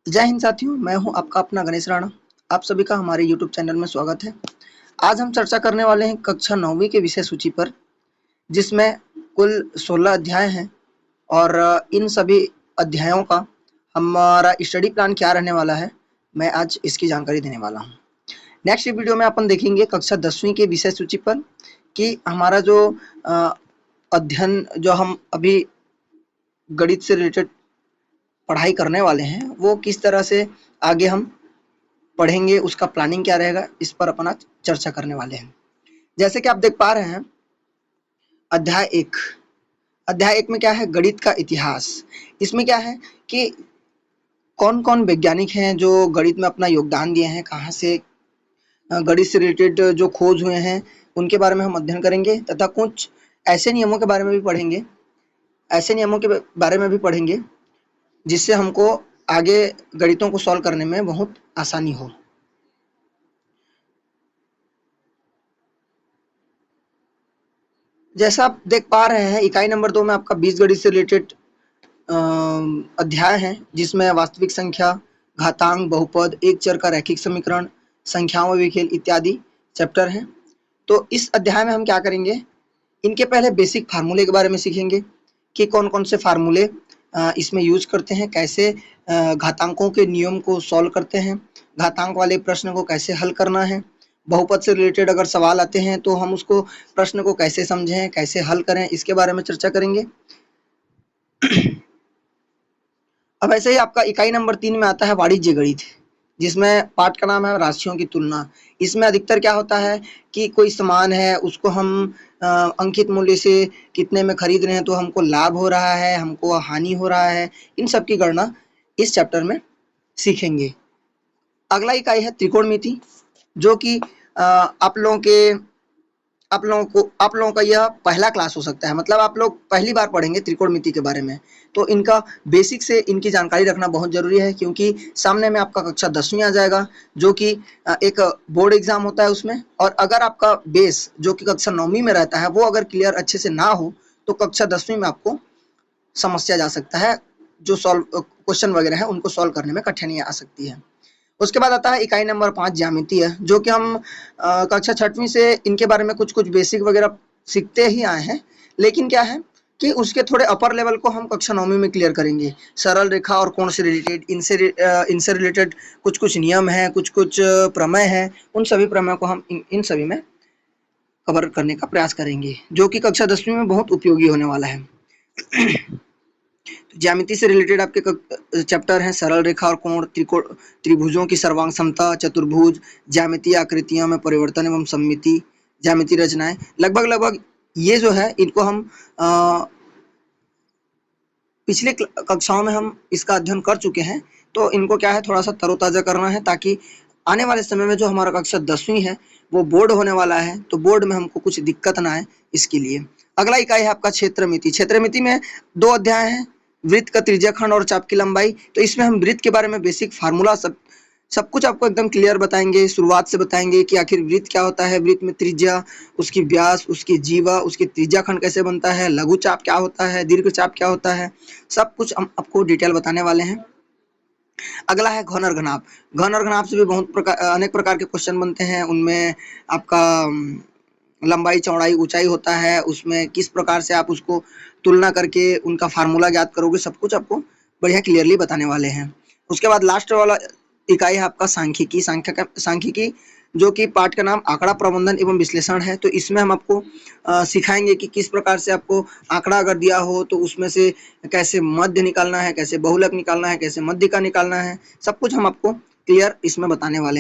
जय हिंद साथियों, मैं हूं आपका अपना गणेश राणा। आप सभी का हमारे YouTube चैनल में स्वागत है। आज हम चर्चा करने वाले हैं कक्षा 9वीं के विषय सूची पर, जिसमें कुल 16 अध्याय हैं और इन सभी अध्यायों का हमारा स्टडी प्लान क्या रहने वाला है, मैं आज इसकी जानकारी देने वाला हूं। नेक्स्ट वीडियो में अपन देखेंगे कक्षा 10वीं के विषय सूची पर कि हमारा जो अध्ययन जो हम अभी गणित से रिलेटेड पढ़ाई करने वाले हैं वो किस तरह से आगे हम पढ़ेंगे, उसका प्लानिंग क्या रहेगा, इस पर अपन आज चर्चा करने वाले हैं। जैसे कि आप देख पा रहे हैं अध्याय 1 में क्या है, गणित का इतिहास। इसमें क्या है कि कौन कौन वैज्ञानिक हैं जो गणित में अपना योगदान दिए हैं, कहाँ से गणित से रिलेटेड जो खोज हुए हैं उनके बारे में हम अध्ययन करेंगे, तथा कुछ ऐसे नियमों के बारे में भी पढ़ेंगे जिससे हमको आगे गणितों को सॉल्व करने में बहुत आसानी हो। जैसा आप देख पा रहे हैं इकाई नंबर 2 में आपका बीजगणित से रिलेटेड अध्याय है, जिसमें वास्तविक संख्या, घातांक, बहुपद, एक चर का रैखिक समीकरण, संख्याओं में खेल इत्यादि चैप्टर हैं। तो इस अध्याय में हम क्या करेंगे, इनके पहले बेसिक फार्मूले के बारे में सीखेंगे कि कौन कौन से फार्मूले इसमें यूज करते हैं, कैसे घातांकों के नियम को सॉल्व करते हैं, घातांक वाले प्रश्न को कैसे हल करना है, बहुपद से रिलेटेड अगर सवाल आते हैं तो हम उसको प्रश्न को कैसे समझें, कैसे हल करें, इसके बारे में चर्चा करेंगे। अब ऐसे ही आपका इकाई नंबर 3 में आता है वाणिज्य गणित, जिसमें पाठ का नाम है राशियों की तुलना। इसमें अधिकतर क्या होता है कि कोई सामान है, उसको हम अंकित मूल्य से कितने में खरीद रहे हैं, तो हमको लाभ हो रहा है, हमको हानि हो रहा है, इन सब की गणना इस चैप्टर में सीखेंगे। अगला इकाई है त्रिकोणमिति, जो कि आप लोगों का यह पहला क्लास हो सकता है, मतलब आप लोग पहली बार पढ़ेंगे त्रिकोणमिति के बारे में। तो इनका बेसिक से इनकी जानकारी रखना बहुत जरूरी है, क्योंकि सामने में आपका कक्षा 10वीं आ जाएगा, जो कि एक बोर्ड एग्जाम होता है उसमें। और अगर आपका बेस जो कि कक्षा 9वीं में रहता है वो अगर क्लियर अच्छे से ना हो तो कक्षा 10वीं में आपको समस्या जा सकता है, जो क्वेश्चन वगैरह है उनको सॉल्व करने में कठिनाई आ सकती है। उसके बाद आता है इकाई नंबर 5 ज्यामिति है, जो कि हम कक्षा 6वीं से इनके बारे में कुछ बेसिक वगैरह सीखते ही आए हैं, लेकिन क्या है कि उसके थोड़े अपर लेवल को हम कक्षा 9वीं में क्लियर करेंगे। सरल रेखा और कोण से रिलेटेड, इनसे रिलेटेड कुछ नियम हैं, कुछ प्रमेय हैं, उन सभी प्रमेयों को हम इन सभी में कवर करने का प्रयास करेंगे, जो कि कक्षा 10वीं में बहुत उपयोगी होने वाला है। ज्यामिति से रिलेटेड आपके चैप्टर हैं सरल रेखा और कोण, त्रिभुजों की सर्वांग समता, चतुर्भुज, ज्यामितीय आकृतियों में परिवर्तन एवं सममिति, ज्यामिति रचनाएं। लगभग ये जो है इनको हम पिछले कक्षाओं में हम इसका अध्ययन कर चुके हैं, तो इनको क्या है थोड़ा सा तरोताजा करना है, ताकि आने वाले समय में जो हमारा कक्षा 10वीं है वो बोर्ड होने वाला है, तो बोर्ड में हमको कुछ दिक्कत ना आए, इसके लिए। अगला इकाई है आपका क्षेत्रमिति। क्षेत्रमिति में 2 अध्याय हैं, वृत्त का त्रिज्याखंड और चाप की लंबाई। तो इसमें हम वृत्त के बारे में बेसिक फार्मूला सब कुछ आपको एकदम क्लियर बताएंगे, शुरुआत से बताएंगे कि आखिर वृत्त क्या होता है, वृत्त में त्रिज्या, उसकी व्यास, उसकी जीवा, उसकी त्रिज्याखंड कैसे बनता है, लघु चाप क्या होता है, दीर्घ चाप क्या होता है, सब कुछ हम आपको डिटेल बताने वाले हैं। अगला है घन और घनाभ। घन और घनाभ से भी अनेक प्रकार के क्वेश्चन बनते हैं। उनमें आपका लंबाई, चौड़ाई, ऊंचाई होता है, उसमें किस प्रकार से आप उसको तुलना करके उनका फार्मूला ज्ञात करोगे, सब कुछ आपको बढ़िया क्लियरली बताने वाले हैं। उसके बाद लास्ट वाला इकाई है आपका सांख्यिकी। सांख्यिकी जो कि पाठ का नाम आंकड़ा प्रबंधन एवं विश्लेषण है। तो इसमें हम आपको सिखाएंगे कि किस प्रकार से आपको आंकड़ा अगर दिया हो तो उसमें से कैसे मध्य निकालना है, कैसे बहुलक निकालना है, कैसे मध्य का निकालना है, सब कुछ हम आपको क्लियर इसमें बताने वाले हैं।